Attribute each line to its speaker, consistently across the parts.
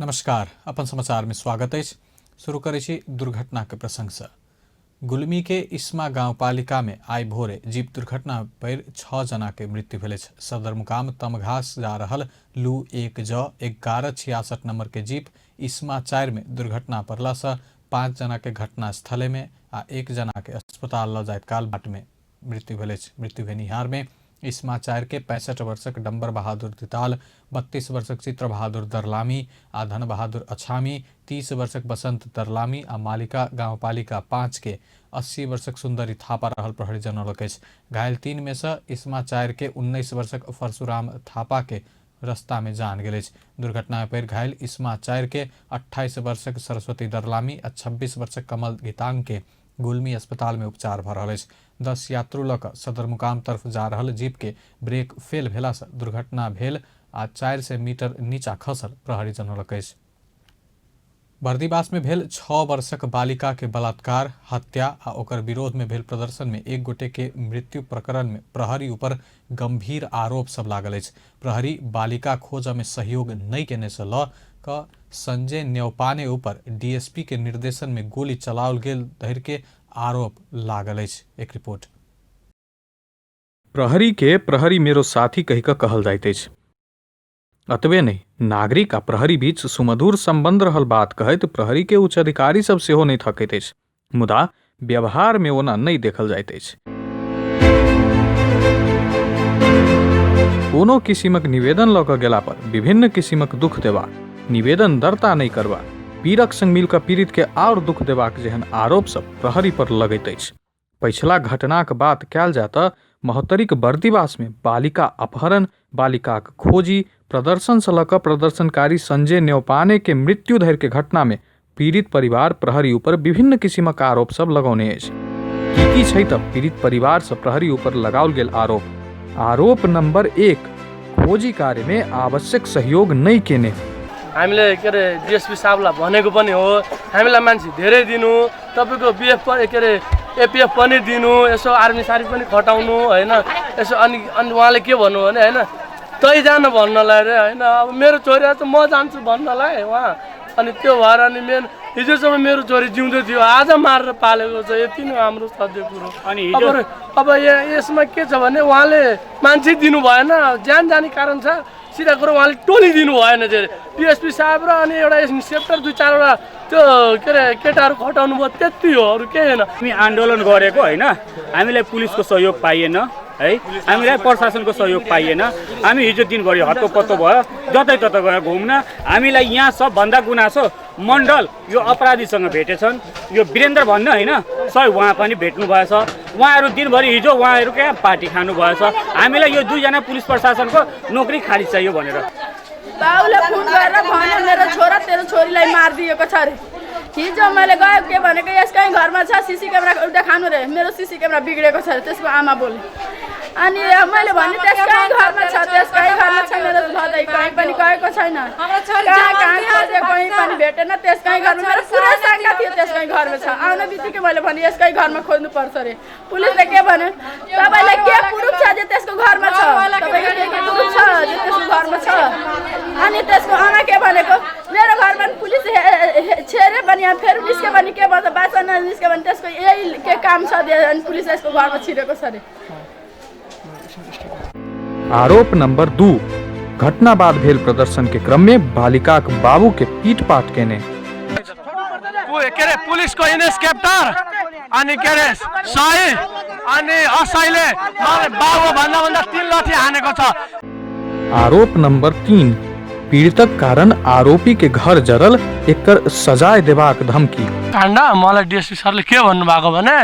Speaker 1: नमस्कार, अपन समाचार में स्वागत है। शुरू करे छी दुर्घटना के प्रसंग से। गुल्मी के इस्मा गाउँपालिका में आई भोरे जीप दुर्घटना पर 6 जना के मृत्यु भेल। सदरमुकाम तमघास जा रहल लू 1J1166 नंबर के जीप इस्मा 4 में दुर्घटना पड़ला से 5 जना के घटना स्थले में आ 1 जना के अस्पताल ल जाइत काल बाट में मृत्यु भेल। मृत्यु भेनिहार में इस्मा 4 के 65 वर्षक डम्बर बहादुर दिताल, 32 वर्षक चित्र बहादुर दरलामी आ धन बहादुर अछामी, 30 वर्षक बसंत दरलामी आ मालिका गाउँपालिका 5 के 80 वर्षक सुंदरी थापा रहल प्रहरी जनौलक। घायल 3 में से इस्मा 4 के 19 वर्षक परशुराम थापा के रास्ता में जान गेल। दुर्घटना में पड़ घायल इस्मा 4 के 28 वर्षक सरस्वती दरलामी आ 26 वर्षक कमल गीतांग के गुल्मी अस्पताल में उपचार भ रहा है। 10 यात्रु लक सदरमुकाम तरफ जा रहल जीप के ब्रेक फेल भेला से दुर्घटना भेल आ 400 मीटर नीचा खसल प्रहरी जनौलक। बर्दीवास में भेल 6 वर्षक बालिका के बलात्कार, हत्या आ ओकर विरोध में भेल प्रदर्शन में एक गोटे के मृत्यु प्रकरण में प्रहरी ऊपर गंभीर आरोप सब लागल है। प्रहरी बालिका खोज में सहयोग नहीं केने से ल क संजय न्यौपाने ऊपर डीएसपी के निर्देशन में गोली चलाओल गेल धरि के आरोप लागल है। एक रिपोर्ट।
Speaker 2: प्रहरी के प्रहरी मेरो साथी कहि क कहल जाइत अछि। अतबे नहीं, नागरिक आ प्रहरी बीच सुमधुर संबंध रहल बात कहैत प्रहरी के उच्च अधिकारी सब सेहो नहीं थकैत अछि, मुदा व्यवहार में ओना नहीं देखल जाइत अछि। कोनो किसिमक निवेदन लऽ कऽ गेला पर विभिन्न किसिमक दुख देबा, निवेदन दर्ता नहीं करबा, पीड़क संग मिल कऽ पीड़ित के और दुख देबाक जेहन आरोप सब प्रहरी पर लगैत अछि। पछिला घटनाक बात कयल जाय तऽ महोत्तरीक बर्दीवास में बालिका अपहरण, बालिकाक खोजी, प्रदर्शन से लऽ कऽ प्रदर्शनकारी संजय न्यौपाने के मृत्यु धरि के घटना में पीड़ित परिवार प्रहरी ऊपर विभिन्न किसिमक आरोप सब लगौने अछि। की छै तऽ पीड़ित परिवार से प्रहरी ऊपर लगाओल गेल आरोप नंबर 1, खोजी कार्य में आवश्यक सहयोग नहीं केने।
Speaker 3: हामीले के रे डीएसपी साहबलाई भनेको पनि हो, हामीलाई मान्छे धेरै दिनु, तपाईको बीएफ के रे एपीएफ पनि दिनु, यसो आर्मी सारी पनि खटाउनु हैन, यसो अनि उहाँले के भन्नु भने हैन तै जान भन्नलाई रे हैन, अब मेरो छोरी त म जान्छु भन्नलाई उहाँ, अनि त्यो भएर अनि मेन हिजोसम्म मेरो छोरी जिउँदै थियो, आज मारेर पालेको छ, यति नै हाम्रो सत्य कुरो। अनि अब यसमा के छ भने उहाँले मान्छे दिनु भएन, ज्यान जाने कारण छ, सिधा कुरो उहाँले टोली दिनु भएन। डीएसपी साहब र अनि एउटा इन्सपेक्टर 2-4 त्यो के रे केटाहरू खटाउनु भयो, त्यति हो, अरू केही होइन।
Speaker 4: हामी आन्दोलन गरेको होइन, हामीलाई पुलिसको सहयोग पाइएन है, हामीलाई प्रशासनको सहयोग पाइएन। हामी हिजो दिनभरि हत्तोपत्तो भयो, जतैततै गएर घुम्न। हामीलाई यहाँ सबभन्दा गुनासो मण्डल यो अपराधीसँग भेटेछन्, यो वीरेन्द्र भन्ने होइन, सही उहाँ पनि भेट्नु भएछ। उहाँहरू दिनभरि हिजो उहाँहरू क्या पार्टी खानु भएछ। हामीलाई यो 2 जना पुलिस प्रशासनको नोकरी खाली चाहियो भनेर
Speaker 5: बाउले फोन गरेर भन्यो मेरो छोरा तेरो छोरीलाई मारिदिएको छ रे। हिजो मैले गयो के भनेको यसकै घरमा छ सीसी क्यामेरा एउटा खानु रे, मेरो सीसी क्यामेरा बिग्रेको छ रे, त्यसको आमा बोले। अनि मैले भने त्यसकै घरमा छ, त्यसकै घरमा छ, मेरो भदै कहीँ पनि गएको छैन, कहाँ खोजे कहीँ पनि भेटेन, त्यसकै घरमा मेरो पुरै शङ्का थियो, त्यसकै घरमा छ। आउन बित्तिकै मैले भने यसकै घरमा खोज्नु पर्छ रे। पुलिसले के भन्यो, तपाईलाई के प्रुफ छ जे त्यसको घरमा छ, तपाईको के प्रुफ छ जे त्यसको घरमा छ। अनि त्यसको आमा के भनेको मेरो घरमा पुलिस छेरे पनि यहाँ फेरि निस्क्यो भने के भन्छ, बाचा ननिस्क्यो भने त्यसको यही के काम छ अनि पुलिस यसको घरमा छिरेको छ रे।
Speaker 2: आरोप नंबर 2, घटना बाद भेल प्रदर्शन के क्रम में बालिका के बाबू के पीट-पाट केने।
Speaker 3: के रे पुलिसको इन्सपेक्टर अनि के रे सही अनि असैले मलाई बाबु भन्दा 3 लाठी हानेको छ।
Speaker 2: आरोप नंबर 3, पीड़ितक कारण आरोपी के घर जरल, एकर सजाय देबाक धमकी।
Speaker 3: काण्ड मलाई डीएसपी सरले के भन्नु भएको भने,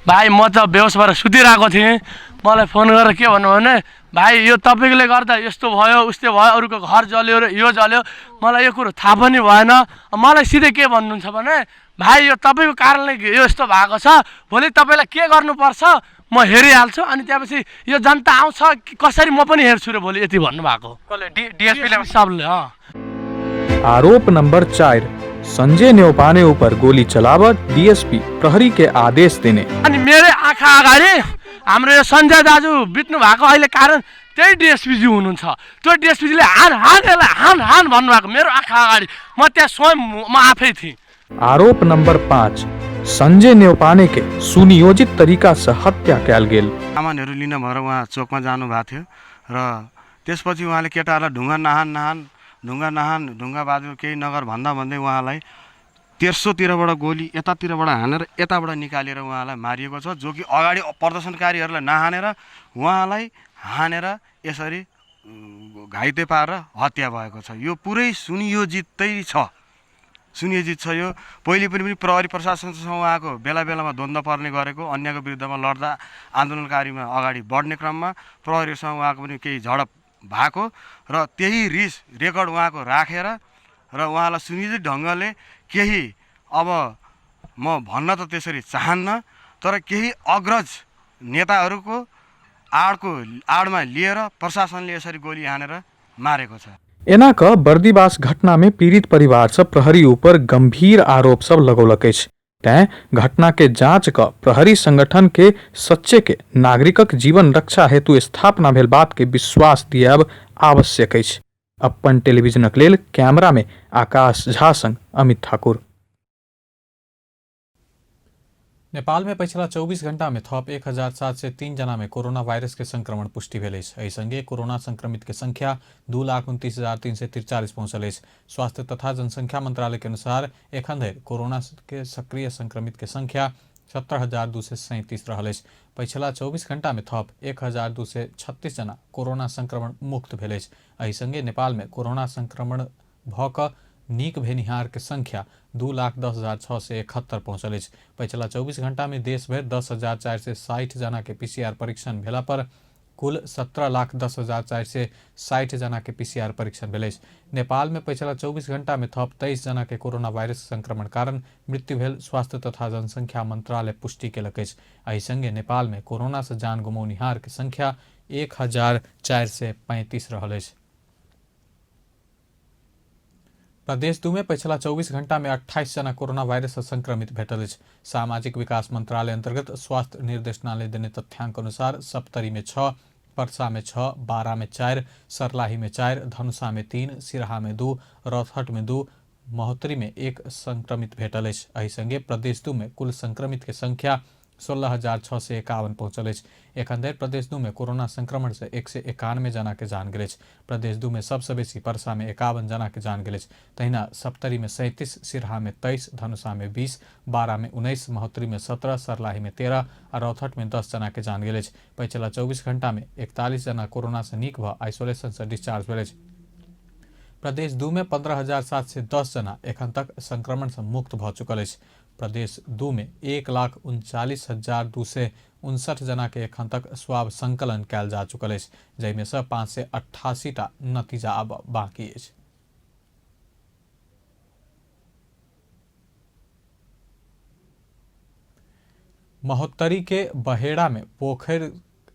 Speaker 3: भाइ म त बेहोस भएर सुतिरहेको थिएँ, मलाई फोन गरेर के भन्नु भने भाइ यो तपाईले गर्दा यस्तो भयो उस्तै भयो, अरूको घर जल्यो र यो जल्यो, मलाई यो कुरो थाहा पनि भएन। मलाई सिधै के भन्नुहुन्छ भने भाइ यो तपाईको कारणले यो यस्तो भएको छ, भोलि तपाईलाई के गर्नुपर्छ म हेरिहाल्छु, अनि त्यसपछि यो जनता आउँछ कसरी म पनि हेर्छु र भोलि, यति भन्नुभएको डीएसपी सबले।
Speaker 2: आरोप नंबर 4, संजय न्यौपाने ऊपर गोली चलावत डीएसपी प्रहरी के आदेश देने।
Speaker 3: अनि मेरो आँखा अगाडि हाम्रो यो संजय दाजु बित्नु भएको अहिले कारण त्यही डिएसपीजी हुनुहुन्छ। त्यो डिएसपीजीले हान हान यसलाई हान हान भन्नुभएको मेरो आँखा अगाडि, म त्यहाँ स्वयं म आफै थिएँ।
Speaker 2: आरोप नंबर 5, संजय नेउपाने के सुनियोजित तरीका से हत्या कयल गेल।
Speaker 6: सामानहरू लिन भएर उहाँ चोकमा जानु भएको थियो र त्यसपछि उहाँले केटाहरूलाई ढुङ्गा बाजु केही नगर भन्दै उहाँलाई तेर्सोतिरबाट गोली यतातिरबाट हानेर यताबाट निकालेर उहाँलाई मारिएको छ, जो कि अगाडि प्रदर्शनकारीहरूलाई नहानेर उहाँलाई हानेर यसरी घाइते पारेर हत्या भएको छ। यो पुरै सुनियोजित छ। यो पहिले पनि प्रहरी प्रशासनसँग उहाँको बेलामा द्वन्द्व पर्ने गरेको, अन्यको विरुद्धमा लड्दा आन्दोलनकारीमा अगाडि बढ्ने क्रममा प्रहरीसँग उहाँको पनि केही झडप भएको र त्यही रिस रेकर्ड उहाँको राखेर र उहाँलाई सुनियोजित ढङ्गले केही, अब म भन्न त त्यसरी चाहन्न, तर केही अग्रज नेताहरूको आडमा लिएर प्रशासनले यसरी गोली हानेर मारेको छ।
Speaker 2: एना क बर्दीवास घटना में पीड़ित परिवार सब प्रहरी ऊपर गंभीर आरोप सब लगौलक अछि। तैं घटना के जांच क प्रहरी संगठन के सच्चे के नागरिकक जीवन रक्षा हेतु स्थापना भेल बात के विश्वास दियाब आवश्यक अछि। अपन टेलीविजनक लेल कैमरा में आकाश झा संग अमित ठाकुर।
Speaker 1: नेपाल में पिछला 24 घंटा में थप 1703 जना में कोरोना वायरस के संक्रमण पुष्टि भेल अछि। एहि संगे कोरोना संक्रमित के संख्या 2,29,343 पहुंचल अछि। स्वास्थ्य तथा जनसंख्या मंत्रालय के अनुसार एखन धरि कोरोना के सक्रिय संक्रमित के संख्या 17,237 रहल अछि। पिछला 24 घंटा में थप 1,236 जना कोरोना संक्रमण मुक्त भेल अछि। एहि संगे नेपाल में कोरोना संक्रमण भ क नीक भेनिहार के संख्या 2,10,671 पहुंचल अछि। पिछला 24 घंटा में देश भर 10,460 जना के पीसीआर परीक्षण भेला पर कुल 17,10,460 जना के पीसीआर परीक्षण भेल अछि। नेपाल में पिछला 24 घंटा में थप 23 जना के कोरोना वायरस संक्रमण कारण मृत्यु भेल स्वास्थ्य तथा जनसंख्या मंत्रालय पुष्टि केलक अछि। एहि संगे नेपाल में कोरोना से जान गुमौनिहार के संख्या 1,435 रहल अछि। प्रदेश 2 में पिछला 24 घंटा में 28 जना कोरोना वायरस से संक्रमित भेटल अछि। सामाजिक विकास मंत्रालय अंतर्गत स्वास्थ्य निर्देशनालय देने तथ्यांक अनुसार सप्तरी में 6, पर्सा में 6, बारा में 4, सर्लाही में 4, धनुषा में 3, सिराहा में 2, रौतहट में 2, महोत्तरी में 1 संक्रमित भेटल अछि। एहि संगे प्रदेश 2 में कुल संक्रमित के संख्या 16,651 पहुंचल अछि। एखन धरि प्रदेश 2 में कोरोना संक्रमण से 191 जना के जान गेल अछि। प्रदेश 2 में सबसे बेसी पर्सा में 51 जना के जान गेल अछि। तहिना सप्तरी में 37, सिरहा में 23, धनुषा में 20, बारा में 19, महोत्तरी में 17, सर्लाही में 13 और रौतहट में 10 जना के जान गेल अछि। पिछला 24 घंटा में 41 जना कोरोना से नीक भ आइसोलेशन से डिस्चार्ज भेल अछि। प्रदेश 2 में 15,710 जना एखन तक संक्रमण से मुक्त भ चुकल अछि। प्रदेश 2 में 1,39,259 जना के एखन तक स्वाब संकलन कैल जा चुकल अछि, जाहिमे से 588 टा नतीजा अब बाकी अछि। महोत्तरी के बहेड़ा में पोखर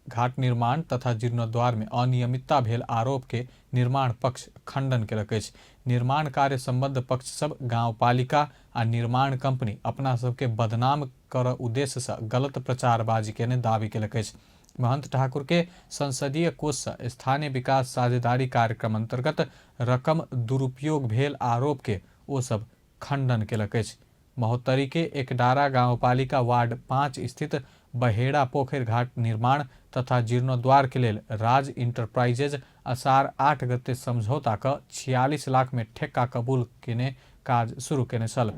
Speaker 1: घाट निर्माण तथा जीर्णोद्वार में अनियमितता भेल आरोप के निर्माण पक्ष खंडन केलक अछि। निर्माण कार्य संबद्ध पक्ष सब गांवपालिका आ निर्माण कंपनी अपना सबके बदनाम कर उद्देश्य से गलत प्रचारबाजी केने दावी केलक अछि। महंत ठाकुर के संसदीय कोष से स्थानीय विकास साझेदारी कार्यक्रम अंतर्गत रकम दुरुपयोग भेल आरोप के ओ सब खंडन केलक अछि। महोत्तरी के एकडारा गांवपालिका वार्ड 5 स्थित बहेड़ा पोखर घाट निर्माण तथा जीर्णोद्वार के लेल राज इंटरप्राइजेज असार 8 गते समझौता क 46 लाख में ठेका कबूल केने काज शुरू केने छल।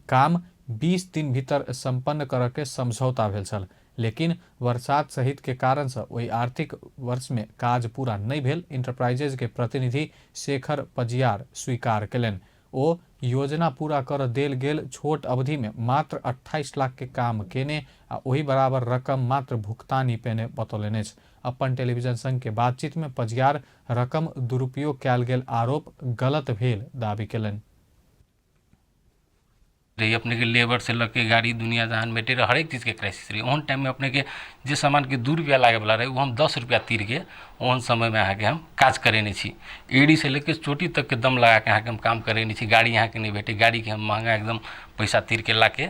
Speaker 1: काम 20 दिन भीतर संपन्न करऽ के समझौता भेल छल, लेकिन बरसात सहित के कारण से ओहि आर्थिक वर्ष में काज पूरा नहीं भेल। इंटरप्राइजेज के प्रतिनिधि शेखर पजियार स्वीकार केलनि। ओ योजना पूरा कर देल गेल छोट अवधि में मात्र 28 लाख के काम केने आ ओही बराबर रकम मात्र भुगतानी पेने बतौलनि अछि। अपन टेलीविजन संग के बातचीत में पजियार रकम दुरुपयोग कैल गेल आरोप गलत भेल दावी केलनि।
Speaker 7: रही अपने के लेबर से लग के गाड़ी दुनिया जहान मेटेरियल हर एक चीज़ के क्राइसिस रही। ओहन टाइम में अपने के जे सामान के 2 रुपया लागे वाला रहे वो हम 10 रुपया तीर के ओहन समय में अहाँ के हम काज करेने छी। एडी से लेके चोटी तक के दम लगा के अहाँ के हम काम करेने छी। गाड़ी यहाँ के नहीं भेटे, गाड़ी के हम महंगा एकदम पैसा तीर के ला के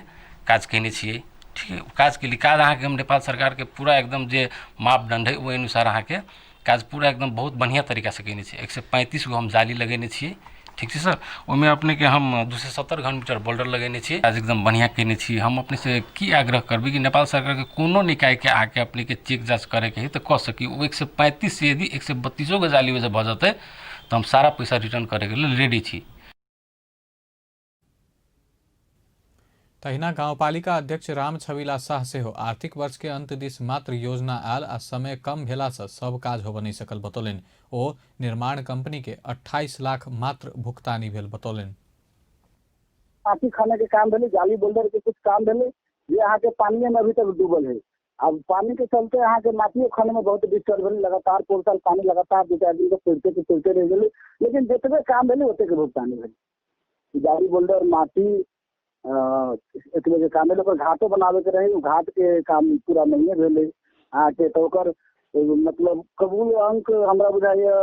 Speaker 7: काज केने छिए। ठीक है, काज के लिए काज अहाँ के हम नेपाल सरकार के पूरा एकदम जे मापदंड है वो अनुसार अहाँ के काज पूरा एकदम बहुत बढ़िया तरीका से कयने छी। 135 गो हम जाली लगेने छी, ठीक है सर। ओहिमे अपने के हम 270 घन-मीटर बोल्डर लगेने छी, आज एकदम बढ़िया कयने छी। हम अपने से की आग्रह करबी कि नेपाल सरकार के कोनो निकाय के आके अपने के चेक जांच करे के है तो कह सकी। वो 135 से यदि 132 गो जाली वजह भ जते तो हम सारा पैसा रिटर्न करे के लिए रेडी छी।
Speaker 1: तहिना गाउँपालिका अध्यक्ष राम छविला शाह सेहो आर्थिक वर्ष के अंत दिस मात्र योजना आयल आ समय कम भेला से सब काज होब नहीं सकल बतौलनि। ओ निर्माण कंपनी के 28 लाख मात्र भुगतानी भेल बतौलनि।
Speaker 8: माटी खाने के काम भेले, जाली बोल्डर के कुछ काम भेले, ये यहाँ के पानी में अभी तक डूबल है। अब पानी के चलते यहाँ के माटी खाने में बहुत डिस्टर्ब भेले, लगातार 4 साल पानी लगातार 2-4 दिन के चलते रह गए, लेकिन जितने काम भेले ओते के भुगतानी भेले। जाली बोल्डर माटी इतने के काम है, घाटो बनावे के रहे, घाट के काम पूरा नहीं भेले। के तो मतलब कबूल अंक हमरा बुझाइए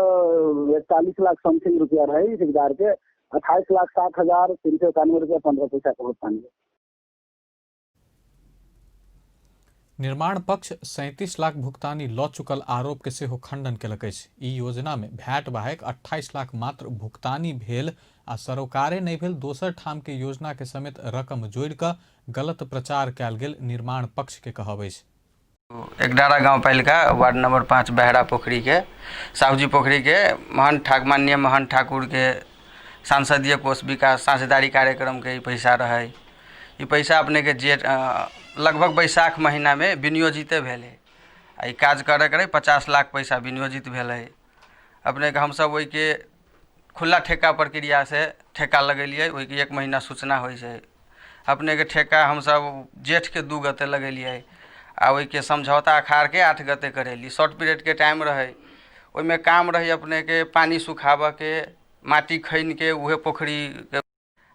Speaker 8: 41 लाख समथिंग रुपया रहे ठेकेदार के, 28,07,391 रुपया 15 पैसा के भुगतान।
Speaker 1: निर्माण पक्ष 37 लाख भुगतानी लऽ चुकल आरोप के सेहो खंडन केलक अछि। ई योजना में भैट बाहेक 28 लाख मात्र भुगतानी भेल आ सरोकारे नहीं भेल दोसर ठाम के योजना के समेत रकम जोड़ कऽ गलत प्रचार कयल गेल निर्माण पक्ष के कहब अछि।
Speaker 9: एकडारा गाउँपालिका वार्ड नंबर 5 बहरा पोखरी के साहूजी पोखरी के माननीय महंत ठाकुर के सांसदीय कोष विकास साझेदारी कार्यक्रम के पैसा रहे। ये पैसा अपने के जेठ लगभग बैसाख महीना में विनियोजित भेल है। ई काज करे 50 लाख पैसा विनियोजित भेल है। अपने के हम सब वही के खुला ठेका प्रक्रिया से ठेका लगेलिए, वही के 1 महीना सूचना होइ छै। अपने के ठेका हम सब जेठ के 2 गते लगेलिए आ वही के समझौता अखाड़ के 8 गते करेली। शॉर्ट पीरियड के टाइम रहे, ओहि में काम रही अपने के पानी सुखाब के, माटी खन के उहे पोखरी के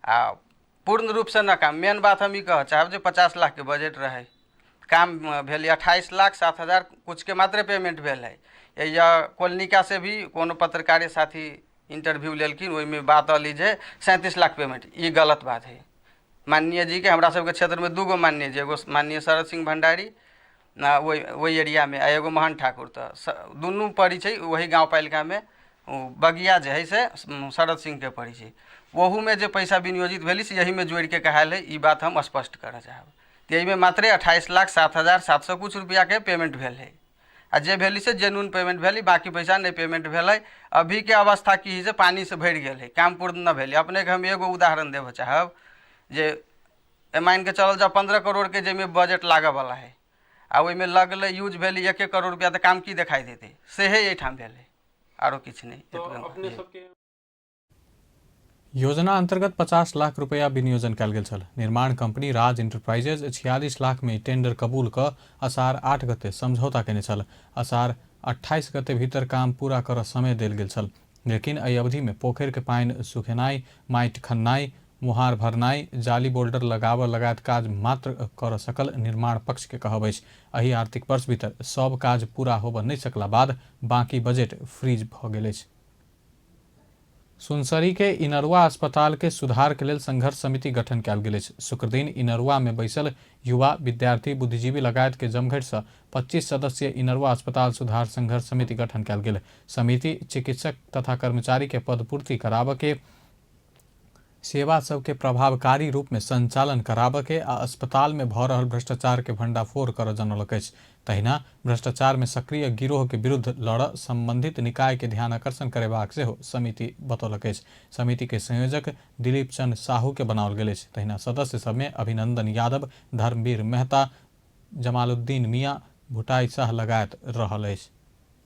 Speaker 9: आ पूर्ण रूप से न काम। मेन बात हम ई कह चाहब जे 50 लाख के बजट रहे, काम भेल 28 लाख 7,000 कुछ के मात्र पेमेंट भेल है। या कोलनिका से भी कोनो पत्रकार साथी इंटरव्यू लेलखिन, ओहि में बात अली जे 37 लाख पेमेंट, ये गलत बात है। माननीय जी के हमरा सबके क्षेत्र में 2 गो माननीय जी, एगो माननीय शरद सिंह भंडारी ना वही एरिया में, आ एगो महंत ठाकुर, तो दुनू पड़ी छै वही गाउँपालिका में। बगिया जे है से शरद सिंह के पड़ी छै। वहू में जो पैसा विनियोजित भेली से यही में जोड़ के कहाल है। ई बात हम स्पष्ट करना चाहब। यही में मात्र 28,07,700 कुछ रुपया के पेमेंट भेल है। आ जे भेली से जेन्युइन पेमेंट भेली, बाकी पैसा नहीं पेमेंट भेल है। अभी के अवस्था की है जे पानी से भर गया है, काम पूर्ण न भेल। अपने के हम एगो उदाहरण देव चाहब जे मान के चलल जा 15 करोड़ के जेमे बजट लागे वाला है, आ ओहि में लगल यूज भेली 1 करोड़ रुपया, तो काम की दिखाई देते से है ठाम भेल है, आरो किछ नहीं। तो
Speaker 1: योजना अंतर्गत 50 लाख रुपया विनियोजन कयल गेल छल। निर्माण कंपनी राज इंटरप्राइजेज 46 लाख में टेंडर कबूल क असार 8 गते समझौता केने छल। असार 28 गते भीतर काम पूरा कर समय देल गेल छल, लेकिन एहि अवधि में पोखर के पानि सुखेनाई, माटि खननाई, मुहार भरनाई, जाली बोल्डर लगाब लगायत काज मात्र कर सकल निर्माण पक्ष के कहब अछि। एहि आर्थिक वर्ष भीतर सब काज पूरा होब नहीं सकला बाद बाकी बजट फ्रीज भ गेल अछि। सुनसरी के इनरवा अस्पताल के सुधार के लेल संघर्ष समिति गठन कयल गेल अछि। शुक्र दिन इनरवा में बैसल युवा, विद्यार्थी, बुद्धिजीवी लगायत के जमघट से 25 सदस्यीय इनरवा अस्पताल सुधार संघर्ष समिति गठन कयल गेल। समिति चिकित्सक तथा कर्मचारी के पदपूर्ति कराब के, सेवा सबके प्रभावकारी रूप में संचालन कराब के आ अस्पताल में भ रहल भ्रष्टाचार के भंडाफोड़ कर जनलक अछि। तहिना भ्रष्टाचार में सक्रिय गिरोह के विरुद्ध लड़ संबंधित निकाय के ध्यान आकर्षण करेबाक सेहो समिति बतौलक अछि। समिति के संयोजक दिलीप चंद्र साहू के बनाओल गेल अछि। तहिना सदस्य सब में अभिनंदन यादव, धर्मवीर मेहता, जमालुद्दीन मियाँ, भुटाई शाह लगायत रहल अछि।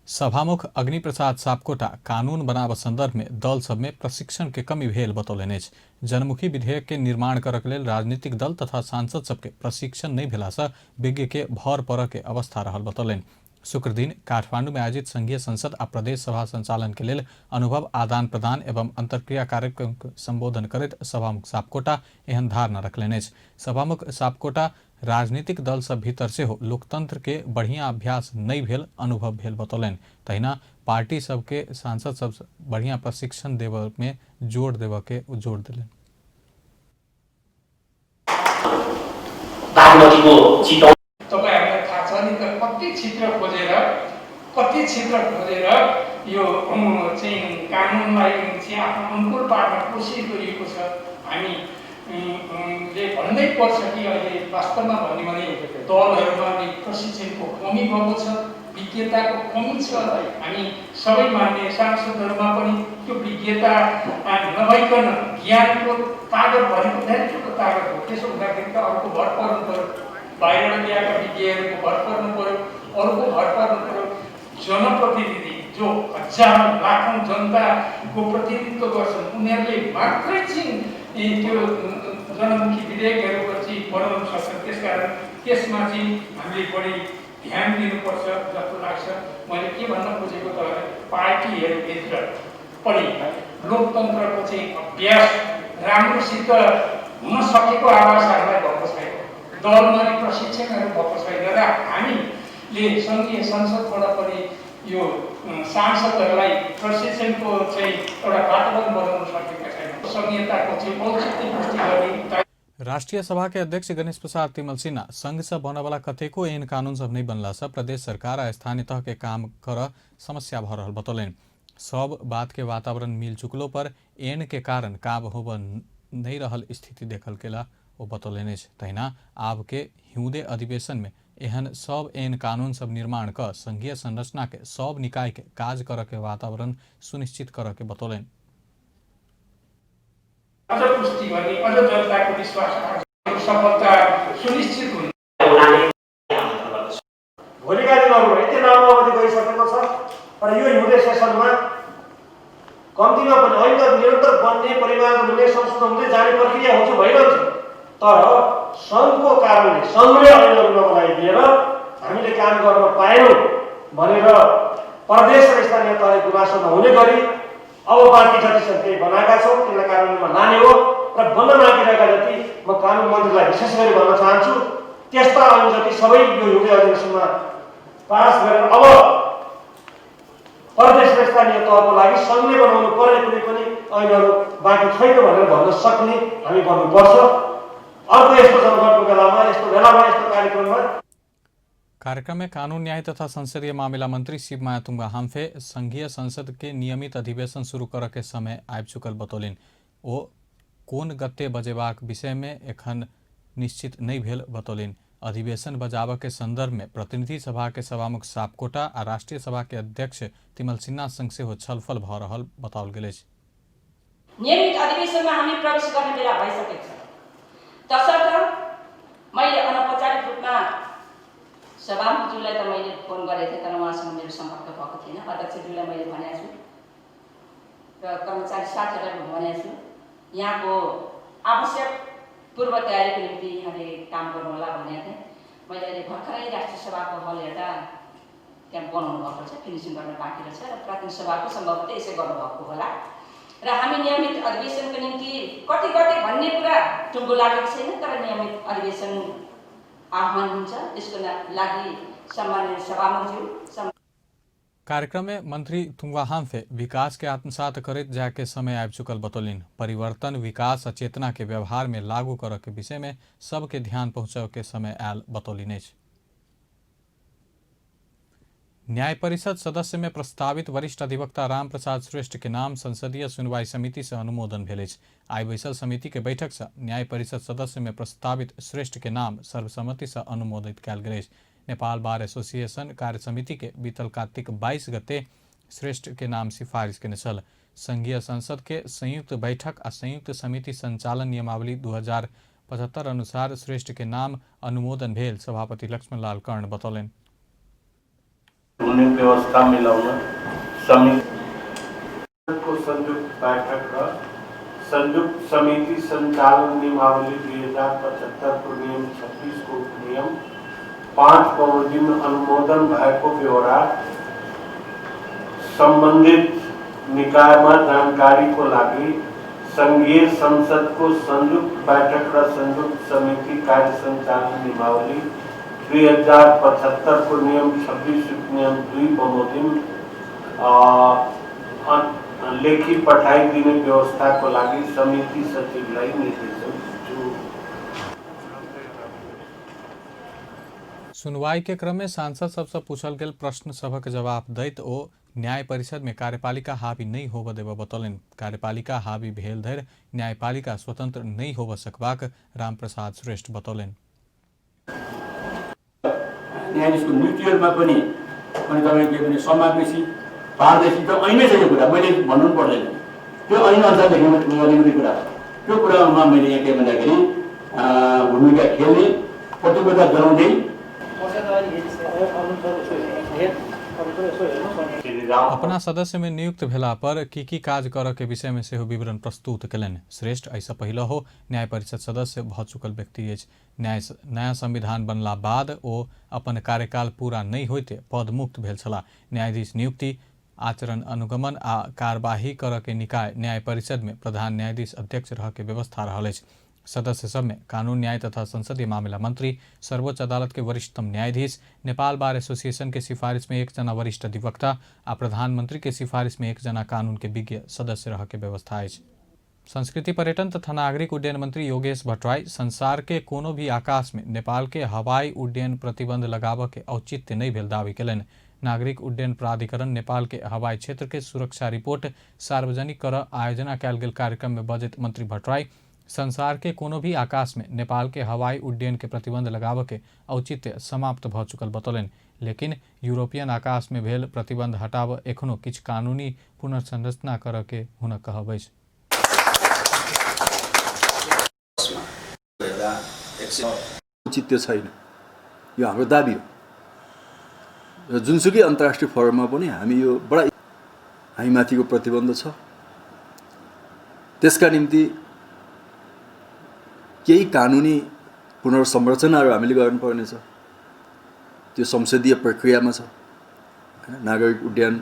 Speaker 1: सभामुख अग्नि प्रसाद सापकोटा कानून बनाब संदर्भ में दल सब में प्रशिक्षण के कमी भेल बतौलनि अछि। जनमुखी विधेयक के निर्माण करक लेल राजनीतिक दल तथा सांसद सबके प्रशिक्षण नहीं भेला से विज्ञ के भर पड़े के अवस्था रहल बतौलनि। शुक्र दिन काठमांडू में आयोजित संघीय संसद आ प्रदेश सभा संचालन के लेल अनुभव आदान प्रदान एवं अंतरक्रिया कार्यक्रम के संबोधन करैत सभामुख सापकोटा एहन धारणा रखलनि अछि। सभामुख सापकोटा राजनीतिक दल सब भीतर से हो लोकतंत्र के बढ़िया अभ्यास नहीं भेल अनुभव भेल बतौलनि। तहिना पार्टी सबके सांसद सब बढ़िया प्रशिक्षण देव में जोर देव के जोर दिलनि।
Speaker 10: तपाईँहरूलाई थाहा छ नि त कति छिटो खोजेर कति कति क्षेत्र खोजेर यो चाहिँ कानुनलाई चाहिँ आफ्नो अनुकूल पार्न कोसिस गरिएको छ। हामी ले भन्दै पर्छ कि अहिले वास्तवमा भन्यो भने दलहरूमा प्रशिक्षणको कमी भएको छ, विज्ञताको कमी छ। हामी सबै मान्ने सांसदहरूमा पनि त्यो विज्ञता नभइकन ज्ञानको तागत भनेको धेरै ठुलो तागत हो। त्यसो हुँदाखेरि त अरूको भर पर्नु पऱ्यो, बाहिरबाट ल्याएका विज्ञहरूको भर पर्नु पऱ्यो, अरूको भर पर्नु पऱ्यो। जनप्रतिनिधि जो हजारौँ लाखौँ जनताको प्रतिनिधित्व गर्छन् उनीहरूले मात्रै चाहिँ त्यो जनमुखी विधेयकहरू चाहिँ बनाउन सक्छन्। त्यसकारण त्यसमा चाहिँ हामीले बढी ध्यान दिनुपर्छ जस्तो लाग्छ। मैले के भन्न खोजेको त पार्टीहरूभित्र पनि लोकतन्त्रको चाहिँ अभ्यास राम्रोसित हुन सकेको आवासहरूलाई भएको छैन, दलमा प्रशिक्षणहरू भएको छैन र हामीले सङ्घीय संसदबाट पनि यो सांसदहरूलाई प्रशिक्षणको चाहिँ एउटा वातावरण बनाउन सकेका छैन। संघीयताको चाहिँ औचित्य पुष्टि गर्ने।
Speaker 1: राष्ट्रीय सभा के अध्यक्ष गणेश प्रसाद तिमल सिन्हा संघ से बने वाला कतेको एन कानून सब नहीं बनला से प्रदेश सरकार आ स्थानीय तह के काम कर समस्या भ रहल बतौलन। सब बात के वातावरण मिल चुकलो पर एन के कारण काम होब नहीं रहल स्थिति देखल केला वो बतौलन। तहिना आब के हिउँदे अधिवेशन में एहन सब एन कानून सब निर्माण कर संघीय संरचना के सब निकाय के काज कर के वातावरण सुनिश्चित कर के बतौलन।
Speaker 10: अझ पुष्टि गर्ने, अझ जनताको विश्वास सफलता सुनिश्चित हुन्छ।
Speaker 11: भोलिका दिनहरूमा यति लामो अवधि गइसकेको छ र यो हिउँदे सेसनमा कम्तीमा पनि होइन निरन्तर बन्ने परिमाण हुने संशोधन हुँदै जाने प्रक्रिया हुन्छ भइरहन्छ। तर सङ्घको कारणले सङ्घले ऐनहरूको लागि दिएर हामीले काम गर्न पाएनौँ भनेर प्रदेश र स्थानीय तहले गुनासो नहुने गरी अब बाँकी जति छन् त्यही बनाएका छौँ, त्यसलाई कानुनमा लाने हो र बन्न बाँकी रहेका जति म कानुन मन्त्रीलाई विशेष गरी भन्न चाहन्छु, त्यस्ता ऐन जति सबै यो हिउँदे अधिवेशनमा पास गरेर अब प्रदेश र स्थानीय तहको लागि सङ्घले बनाउनु पर्ने कुनै पनि ऐनहरू बाँकी छैन भनेर भन्न सक्ने हामी गर्नुपर्छ। अर्को यस्तो जनगणको बेलामा, यस्तो कार्यक्रममा
Speaker 1: कार्यक्रम में कानून न्याय तथा संसदीय मामला मंत्री शिवमाया तुंगा हाम्फे संघीय संसद के नियमित अधिवेशन शुरू कर के समय आबि चुकल बतौलिन। ओ कोन गते बजेबाक विषय में एखन निश्चित नहीं भेल बतौलिन। अधिवेशन बजाबऽ के संदर्भ में प्रतिनिधि सभा के सभामुख सापकोटा आ राष्ट्रीय सभा के अध्यक्ष तिमल सिन्हा संग सेहो छलफल भ रहल बताओल गेल अछि।
Speaker 12: नियमित अधिवेशन में हामी प्रवेश गर्ने बेला भइसकेको छ। तसर्थ मैले अनौपचारिक रूपमा सभामुखज्यूलाई त मैले फोन गरेको थिएँ तर उहाँसँग मेरो सम्पर्क भएको थिएन। अध्यक्षज्यूलाई मैले भनेको छु र कर्मचारी साथीहरूलाई पनि भनेको छु, यहाँको आवश्यक पूर्व तयारीको निम्ति यहाँले काम गर्नु होला भनेको थिएँ। मैले अहिले भर्खरै राष्ट्रिय सभाको हल हेर्दा त्यहाँ बनाउनु भएको छ, फिनिसिङ गर्न बाँकी रहेछ र प्राथमिक सभाको सम्भवतः यसै गर्नुभएको होला र हामी नियमित अधिवेशनको निम्ति कति भन्ने कुरा टुङ्गो लागेको छैन। तर नियमित अधिवेशन आह्वान हुन्छ, त्यसको लागि सम्माननीय सभामुखज्यू।
Speaker 1: कार्यक्रम में मंत्री तुंगा हाम्फे विकास के आत्मसात करित जाके समय आबि चुकल बतौलिन। परिवर्तन विकास आ चेतना के व्यवहार में लागू कर के विषय में सबके ध्यान पहुँचाव के समय आयल बतौलिन। न्याय परिषद सदस्य में प्रस्तावित वरिष्ठ अधिवक्ता राम प्रसाद श्रेष्ठ के नाम संसदीय सुनवाई समिति से अनुमोदन भेल। आई बैसल समिति के बैठक से न्याय परिषद सदस्य में प्रस्तावित श्रेष्ठ के नाम सर्वसम्मति से अनुमोदित कयल गेल। नेपाल बार एसोसिएशन कार्य समिति के बीतल कार्तिक 22 गते श्रेष्ठ के नाम सिफारिश केने छल। संघीय संसद के संयुक्त बैठक आ संयुक्त समिति संचालन नियमावली 2075 अनुसार श्रेष्ठ के नाम अनुमोदन भेल सभापति लक्ष्मणलाल कर्ण बतौलन।
Speaker 13: व्यवस्था मिलाउन समिति को संयुक्त बैठक र संयुक्त समिति संचालन नियमावली 2075 को नियम 26 को नियम 5 में अनुमोदन भएको बेहोरा सम्बन्धित निकायमा जानकारीको लागि संघीय संसदको संयुक्त बैठक र संयुक्त समिति कार्य संचालन नियमावली 2075 को नियम 26 नियम 2 बमोजिम लेखी पठाइदिने व्यवस्थाको लागि समिति सचिवलाई निर्देशन दिन्छु।
Speaker 1: सुनवाई के क्रम में सांसद सबसे पूछल गेल प्रश्न सभक जवाब दैत ओ न्याय परिषद में कार्यपालिका हावी नहीं होब देब बतौलन। कार्यपालिका हावी भेल धरि न्यायपालिका स्वतंत्र नहीं होब सकबाक रामप्रसाद श्रेष्ठ बतौलन।
Speaker 14: न्यायाधीशको नीतिहरूमा पनि अनि तपाईँले के भने समावेशी पारदर्शी त ऐनै छ यो कुरा, मैले भन्नु पर्दैन, त्यो ऐन अनुसार गर्ने कुरा हो। त्यो कुरामा मैले यहाँ के भन्दाखेरि भूमिका खेल्ने प्रतिबद्धता जनाउँदै
Speaker 1: अपना सदस्य में नियुक्त भेला पर की काज कर के विषय में सेहो विवरण प्रस्तुत कलन। श्रेष्ठ ऐसा पहले हो न्याय परिषद सदस्य भ चुकल व्यक्ति अछि। नया संविधान बनला बाद ओ अपन कार्यकाल पूरा नहीं होते पद मुक्त भेल छला। न्यायाधीश नियुक्ति, आचरण अनुगमन आ कार्यवाही कर के निकाय न्याय परिषद में प्रधान न्यायाधीश अध्यक्ष रह के व्यवस्था रहल अछि। सदस्य सब में कानून न्याय तथा संसदीय मामला मंत्री, सर्वोच्च अदालत के वरिष्ठतम न्यायाधीश, नेपाल बार एसोसिएशन के सिफारिश में 1 जना वरिष्ठ अधिवक्ता आ प्रधानमंत्री के सिफारिश में 1 जना कानून के विज्ञ सदस्य रह के व्यवस्था है। संस्कृति पर्यटन तथा नागरिक उड्डयन मंत्री योगेश भट्टराई संसार के कोनो भी आकाश में नेपाल के हवाई उड्डयन प्रतिबंध लगाव के औचित्य नहीं भेल दावी कलन। नागरिक उड्डयन प्राधिकरण नेपाल के हवाई क्षेत्र के सुरक्षा रिपोर्ट सार्वजनिक कर आयोजना कैल गेल कार्यक्रम में बजैत मंत्री भट्टराई संसार के कोनो भी आकाश में नेपाल के हवाई उड्डयन के प्रतिबंध लगाव के औचित्य समाप्त भ चुकल बतौलन। लेकिन यूरोपियन आकाश में भेल प्रतिबंध हटाव एखनो किछ कानूनी पुनर्संरचना कर के हुन कहब अछि।
Speaker 15: औचित्य छैन, यो हाम्रो दाबी हो। जुनसुकै अन्तर्राष्ट्रिय फोरममा पनि हामी यो बडा हामीमाथिको प्रतिबन्ध छ, त्यसका निम्ति केही कानुनी पुनर्संरचनाहरू हामीले गर्नुपर्नेछ। त्यो संसदीय प्रक्रियामा छ। नागरिक उड्डयन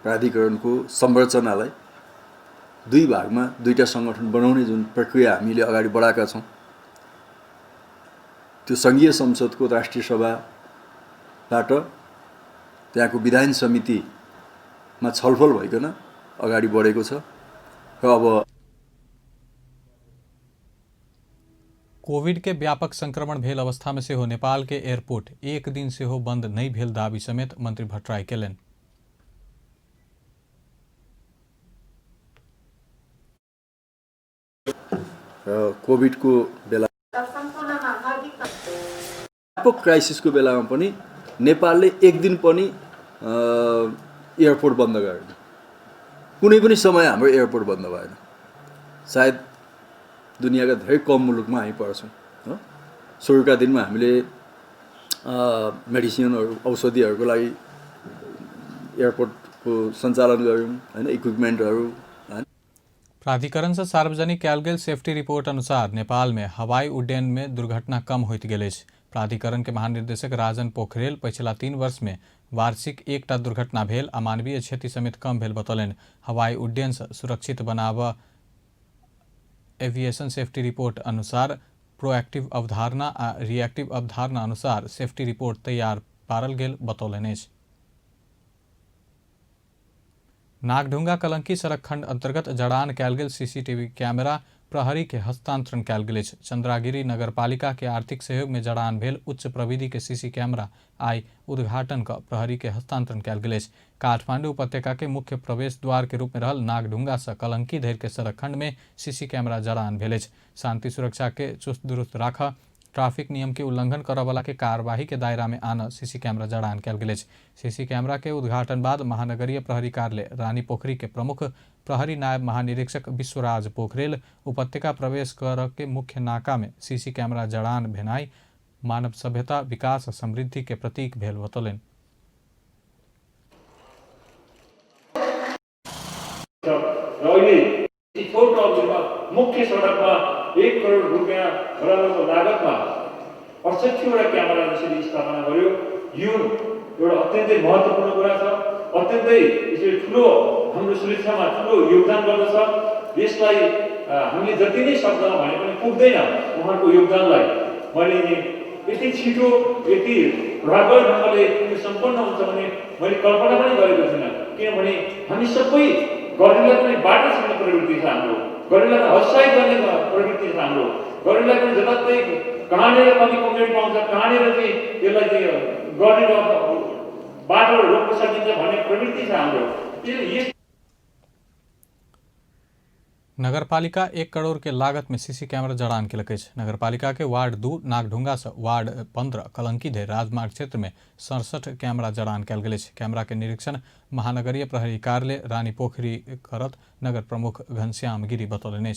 Speaker 15: प्राधिकरणको संरचनालाई 2 भागमा 2टा संगठन बनाउने जुन प्रक्रिया हामीले अगाडि बढाएका छौँ, त्यो संघीय संसदको राष्ट्रिय सभाबाट त्यहाँको विधान समितिमा छलफल भइकन अगाडि बढेको छ। र अब
Speaker 1: कोविड के व्यापक संक्रमण भेल अवस्था में सेहो नेपाल के एयरपोर्ट 1 दिन सेहो बंद नहीं भेल दावी समेत मंत्री भट्टराई केलन।
Speaker 15: कोविड को बेला व्यापक क्राइसिसको बेलामा पनि नेपालले 1 दिन पनि एयरपोर्ट बन्द गरेन। कुनै पनि समय हाम्रो एयरपोर्ट बन्द भएन। सायद दुनियाँका धेरै कम मुलुकमा हामी पर्छौँ। सुरुका दिनमा हामीले मेडिसिनहरू औषधिहरूको लागि एयरपोर्टको सञ्चालन गऱ्यौँ, हैन, इक्विपमेन्टहरू।
Speaker 1: प्राधिकरण से सार्वजनिक कैल गेल सेफ्टी रिपोर्ट अनुसार नेपाल में हवाई उड्डयन में दुर्घटना कम होइत गेल अछि। प्राधिकरण के महानिर्देशक राजन पोखरेल पिछला 3 वर्ष में वार्षिक 1टा दुर्घटना भेल आ मानवीय क्षति समेत कम भेल बतौलन। हवाई उड्डयन से सुरक्षित बनाव एविएशन सेफ्टी रिपोर्ट अनुसार प्रोएक्टिव अवधारणा आ रिएक्टिव अवधारणा अनुसार सेफ्टी रिपोर्ट तैयार पारल गेल बतौलन अछि। नागढुंगा कलंकी सड़क खंड अंतर्गत जड़ान कैल गेल सीसीटीवी कैमरा प्रहरी के हस्तांतरण कैल गेल अछि। चंद्रागिरी नगरपालिका के आर्थिक सहयोग में जड़ान भेल उच्च प्रविधि के सीसी कैमरा आई उद्घाटन का प्रहरी के हस्तांतरण कैल गेल अछि। काठमांडू उपत्यका के मुख्य प्रवेश द्वार के रूप में रहल नागढुंगा से कलंकी धरि के सड़क खंड में सीसी कैमरा जड़ान भेल अछि। शांति सुरक्षा के चुस्त दुरुस्त राख, ट्रैफिक नियम के उल्लंघन करने वाला के कार्यवाही के दायरा में आना सीसी कैमरा जड़ान कैल गेल अछि। सीसी कैमरा के उद्घाटन बाद महानगरीय प्रहरी कार्यालय रानी पोखरी के प्रमुख प्रहरी नायब महानिरीक्षक विश्वराज पोखरेल उपत्यका प्रवेश कर के मुख्य नाका में सीसी कैमरा जड़ान भेनाई मानव सभ्यता विकास और समृद्धि के प्रतीक भेल बतौलन।
Speaker 13: मुख्य सडकमा 1 करोड रुपियाँ बराबरको लागतमा 68वटा क्यामेरा जसरी स्थापना गर्यो, यो एउटा अत्यन्तै महत्त्वपूर्ण कुरा छ। अत्यन्तै यसले ठुलो हाम्रो सुरक्षामा ठुलो योगदान गर्दछ। यसलाई हामीले जति नै शब्दमा भने पनि पुग्दैन उहाँको योगदानलाई। मैले यति छिटो यति प्रभावकारी ढङ्गले यो सम्पन्न हुन्छ भने मैले कल्पना पनि गरेको थिइनँ। किनभने हामी सबै गर्नेलाई पनि बाटो छोड्ने प्रवृत्ति छ हाम्रो, गर्नेलाई हत्याई गर्ने प्रवृत्ति छ हाम्रो, गर्नेलाई पनि जताततै कहाँनिर कति कम्प्लेन पाउँछ, कहाँनिर चाहिँ यसलाई चाहिँ गर्ने बाटो रोक्न सकिन्छ भन्ने प्रवृत्ति छ हाम्रो।
Speaker 1: नगरपालिका 1 करोड़ के लागत में सीसी कैमरा जड़ान के लगे। नगरपालिका के वार्ड 2 नागढुंगा से वार्ड 15 कलंकी धे राजमार्ग क्षेत्र में 67 कैमरा जड़ान कल गए। कैमरा के निरीक्षण महानगरीय प्रहरी कार्यालय रानी पोखरी करत नगर प्रमुख घनश्याम गिरी बतौलने।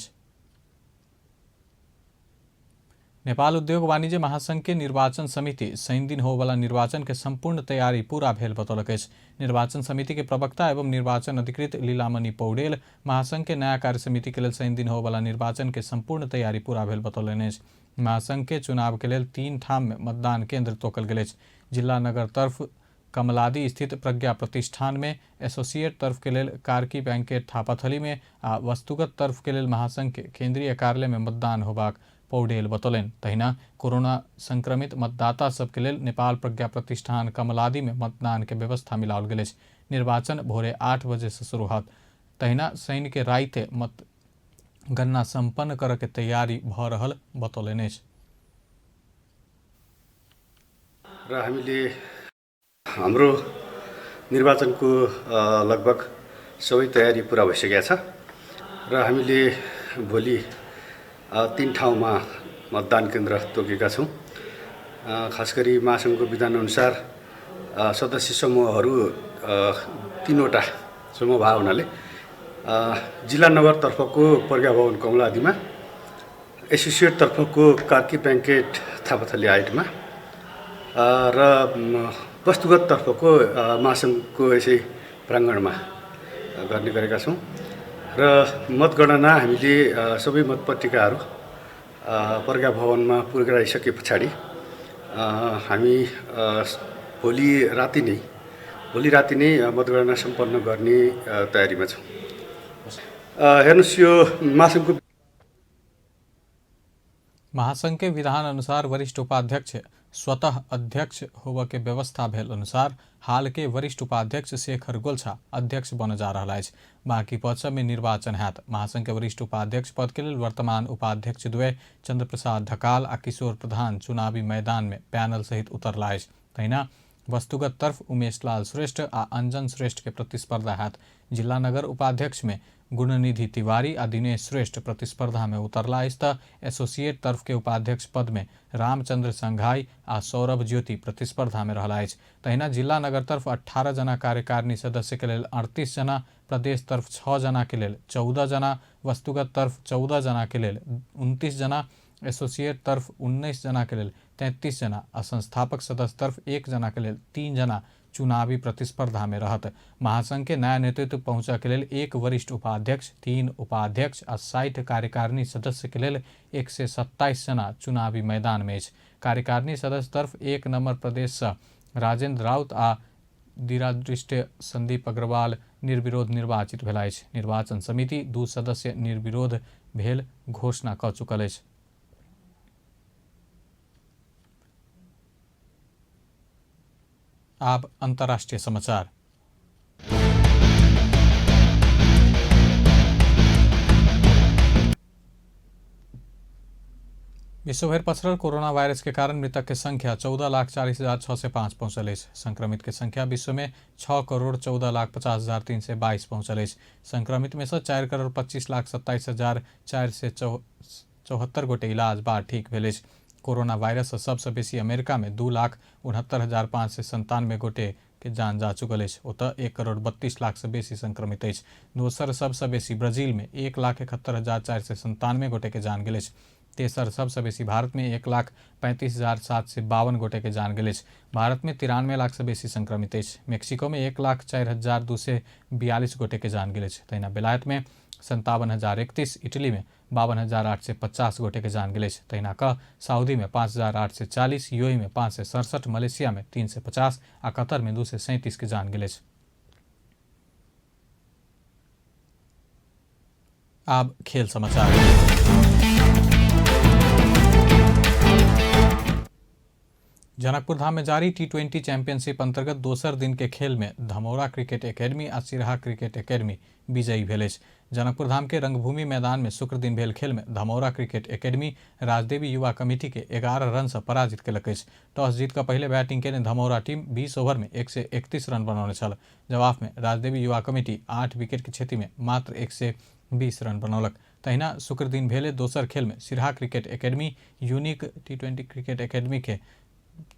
Speaker 1: नेपाल उद्योग वाणिज्य महासंघ के निर्वाचन समिति शनि दिन होवाला निर्वाचन के संपूर्ण तैयारी पूरा भेल बतौलक। निर्वाचन समिति के प्रवक्ता एवं निर्वाचन अधिकृत लीलामणि पौडेल महासंघ के नया कार्य समिति के लिए शनि दिन होवाला निर्वाचन के संपूर्ण तैयारी पूरा भेल बतौलने। महासंघ के चुनाव के लिए 3 ठाम में मतदान केंद्र तोकल गए। जिला नगर तरफ कमलादी स्थित प्रज्ञा प्रतिष्ठान में, एसोसिएट तरफ के लिए कार्की बैंकेट थापाथली में आ वस्तुगत तरफ के लिए महासंघ के केंद्रीय कार्यालय में मतदान होबाक पौडेल बतौलन। तहिना कोरोना संक्रमित मतदाता सबके लेल नेपाल प्रज्ञा प्रतिष्ठान कमलादी में मतदान के व्यवस्था मिलाओल गेल। निर्वाचन भोरे 8 बजे से शुरू होत। तहिना शनि के राइते मतगणना संपन्न कर के तैयारी भ रहल बतौलने।
Speaker 16: र हामीले हाम्रो निर्वाचनको लगभग सबै तयारी पुरा भइसकेको छ र हामीले भोलि 3 ठाउँमा मतदान केन्द्र तोकेका छौँ। खास गरी महासङ्घको विधानअनुसार सदस्य समूहहरू 3वटा समूह भए हुनाले जिल्ला नगरतर्फको प्रज्ञा भवन कमलादीमा, एसोसिएट तर्फको कार्की ब्याङ्केट थापाथली हाइटमा र वस्तुगत तर्फको महासङ्घको यसै प्राङ्गणमा गर्ने गरेका छौँ। र मतगणना हामीले सबै मतपत्रिकाहरू प्रज्ञा भवनमा पुर्याइसके पछाडि हामी भोलि राति नै मतगणना सम्पन्न गर्ने तयारीमा छौँ। हेर्नुहोस्, यो
Speaker 1: महासंघ के विधान अनुसार वरिष्ठ उपाध्यक्ष स्वतः अध्यक्ष होव के व्यवस्था भेल अनुसार हाल के वरिष्ठ उपाध्यक्ष शेखर गोल्छा अध्यक्ष बन जा रहा है। बाकी पद सब में निर्वाचन हैत। महासंघ के वरिष्ठ उपाध्यक्ष पद के लिए वर्तमान उपाध्यक्ष द्वय चंद्र प्रसाद ढकाल आ किशोर प्रधान चुनावी मैदान में पैनल सहित उतरला है। तहिना वस्तुगत तरफ उमेश लाल श्रेष्ठ आ अंजन श्रेष्ठ के प्रतिस्पर्धा हैत। जिला नगर उपाध्यक्ष में गुणनिधि तिवारी आ दिनेश श्रेष्ठ प्रतिस्पर्धा में उतरला। एसोसिएट तरफ के उपाध्यक्ष पद में रामचंद्र संघाई आ सौरभ ज्योति प्रतिस्पर्धा में रहला। तहिना जिला नगर तरफ 18 जना कार्यकारिणी सदस्य के लिए 38 जना, प्रदेश तरफ 6 जना के लिए 14 जना, वस्तुगत तरफ 14 जना के लिए 29 जना, एसोसिएट तरफ 19 जना के लिए 33 जना और संस्थापक सदस्य तरफ 1 जना के लिए 3 जना चुनावी प्रतिस्पर्धा में रहत। महासंघ के नया नेतृत्व पहुंचा के लिए 1 वरिष्ठ उपाध्यक्ष, 3 उपाध्यक्ष और 60 कार्यकारिणी सदस्य के लिए 127 जना चुनावी मैदान में। कार्यकारिणी सदस्य तरफ 1 नंबर प्रदेश से राजेंद्र राउत आ दिरादृष्ट संदीप अग्रवाल निर्विरोध निर्वाचित भेल। निर्वाचन समिति 2 सदस्य निर्विरोध भेल घोषणा क चुकल है। अब अंतर्राष्ट्रीय समाचार। विश्वभर पसरल कोरोना वायरस के कारण मृतक की संख्या 14,40,605 पहुंचल। संक्रमित की संख्या विश्व में 6,14,50,322 पहुंचल। संक्रमित में से 4,25,27,474 गोटे इलाज बाद ठीक भेल। कोरोना वायरस से सबसे बेसी अमेरिका में 2,69,597 गोटे के जान जा चुकल है। ओतः 1,32,00,000 से बेसी संक्रमित है। दोसर सबसे बेसी ब्राजील में 1,71,497 गोटे के जान गेल। तेसर सबसे बेसी भारत में 1,35,752 गोटे के जान गेल। भारत में 93 लाख से बेसी संक्रमित है। मेक्सिको में 1,04,242 गोटे के जान गेल। तहिना बेलायत में 57,031, इटली में 52,850 गोटे के जान गेल। तहिना क सऊदी में 5,840, यूएई में 567, मलेशिया में 350 आ कतर में 237 के जान गेल। अब खेल समाचार। जनकपुर धाम में जारी T20 चैंपियनशिप अंतर्गत दोसर दिन के खेल में धमौरा क्रिकेट एकेडमी आ सिरहा क्रिकेट एकेडमी विजयी भेल। जनकपुर धाम के रंगभूमि मैदान में शुक्र दिन भेल खेल में धमौरा क्रिकेट एकेडमी राजदेवी युवा कमेटी के 11 रन से पराजित केलक अछि। टॉस जीत कऽ पहले बैटिंग केने धमौरा टीम 20 ओवर में 131 रन बनौने छल। जवाब में राजदेवी युवा कमेटी 8 विकेट के क्षति में मात्र 120 रन बनौलक। तहिना शुक्र दिन भेले दोसर खेल में Siraha cricket academy unique T20 cricket academy के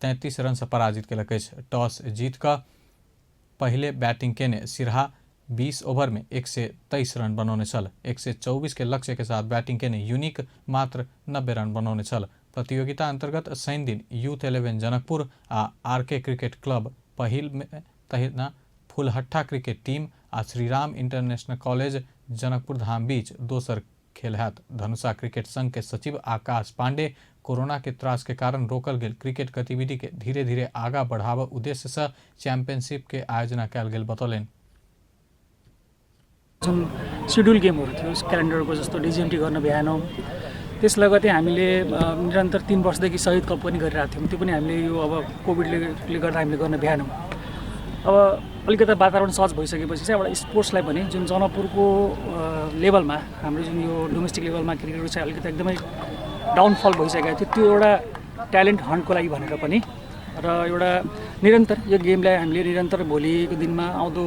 Speaker 1: 33 रन से पराजित केलक अछि। टॉस जीत कऽ पहले बैटिंग केने सिरहा 20 ओवर में 123 रन बनौने छल। 124 के लक्ष्य के साथ बैटिंग केने यूनिक मात्र 90 रन बनौने छल। प्रतियोगिता अंतर्गत शनि दिन यूथ 11 जनकपुर आ RK क्रिकेट क्लब पहिल में तहिना फुलहट्टा क्रिकेट टीम आ श्रीराम इंटरनेशनल कॉलेज जनकपुर धाम बीच दोसर खेल हैत। धनुषा क्रिकेट संघ के सचिव आकाश पांडे कोरोना के त्रास के कारण रोकल गेल क्रिकेट गतिविधि के धीरे धीरे आगा बढ़ावा उद्देश्य से चैंपियनशिप के आयोजना कयल गेल बतौलनि।
Speaker 17: जुन शेड्युल गेमहरू थियो क्यालेन्डरको जस्तो DGMT गर्न भ्याएनौँ। त्यस लगतै हामीले निरन्तर 3 वर्षदेखि शहीद कप पनि गरिरहेको थियौँ। त्यो पनि हामीले यो अब कोभिडले गर्दा हामीले गर्न भ्याएनौँ। अब अलिकति वातावरण सहज भइसकेपछि चाहिँ एउटा स्पोर्ट्सलाई पनि जुन जनकपुरको लेभलमा हाम्रो जुन यो डोमेस्टिक लेभलमा क्रिकेटको चाहिँ अलिकति एकदमै डाउनफल भइसकेको थियो, त्यो एउटा ट्यालेन्ट हन्टको लागि भनेर पनि र एउटा निरन्तर यो गेमलाई हामीले निरन्तर भोलिको दिनमा आउँदो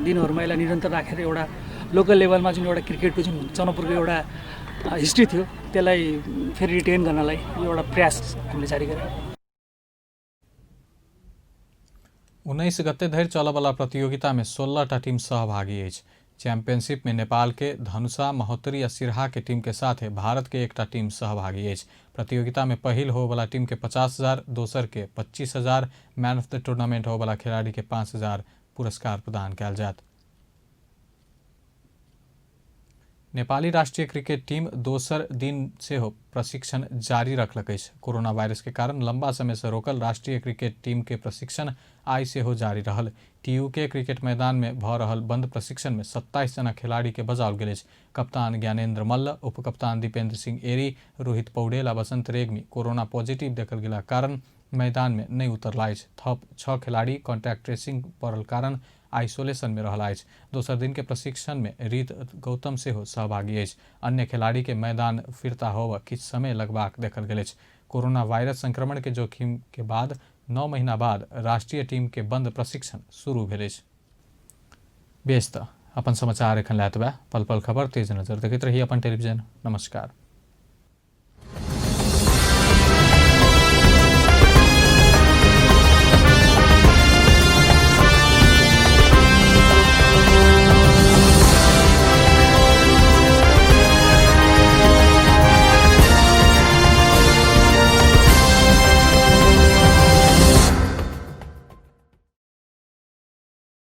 Speaker 17: दिनहरूमा यसलाई निरन्तर राखेर एउटा लोकल लेभलमा जुन एउटा क्रिकेटको जुन जनकपुरको एउटा हिस्ट्री थियो त्यसलाई फेरि रिटेन गर्नलाई यो एउटा प्रयास हामीले जारी गरेका।
Speaker 1: 19 गते धरि चलबला प्रतियोगिता में 16टा टीम सहभागी अछि। चैंपियनशिप में नेपाल के धनुषा, महोत्तरी आ सिरहा के टीम के साथ भारत के एकटा टीम सहभागी अछि। प्रतियोगिता में पहिल होबला टीम के 50,000, दोसर के 25,000, मैन ऑफ द टूर्नामेंट होबला खिलाड़ी के 5,000 पुरस्कार प्रदान कयल जायत। नेपाली राष्ट्रीय क्रिकेट टीम दोसर दिन से हो प्रशिक्षण जारी रखलक अछि। कोरोना वायरस के कारण लंबा समय से रोकल राष्ट्रीय क्रिकेट टीम के प्रशिक्षण आई से हो जारी रहल। TUK क्रिकेट मैदान में भ रहल बंद प्रशिक्षण में 27 जना खिलाड़ी के बजाओल गेल अछि। कप्तान ज्ञानेन्द्र मल्ल, उप कप्तान दीपेंद्र सिंह एरी, रोहित पौडेल आ बसंत रेग्मी कोरोना पॉजिटिव देखल गेला कारण मैदान में नहीं उतरला अछि। थप 6 खिलाड़ी कॉन्टैक्ट ट्रेसिंग पड़ल कारण आइसोलेशन में रहला अछि। दोसर दिन के प्रशिक्षण में रीत गौतम से हो सहभागी अछि। अन्य खिलाड़ी के मैदान फिरता होबा किछ समय लगबाक देखल गेल अछि। कोरोना वायरस संक्रमण के जोखिम के बाद 9 महीना बाद राष्ट्रीय टीम के बंद प्रशिक्षण शुरू भेल अछि। व्यस्त अपन समाचार एखन लायत बा। पल पल खबर तेज नजर देखैत रही अपन टेलीविजन। नमस्कार।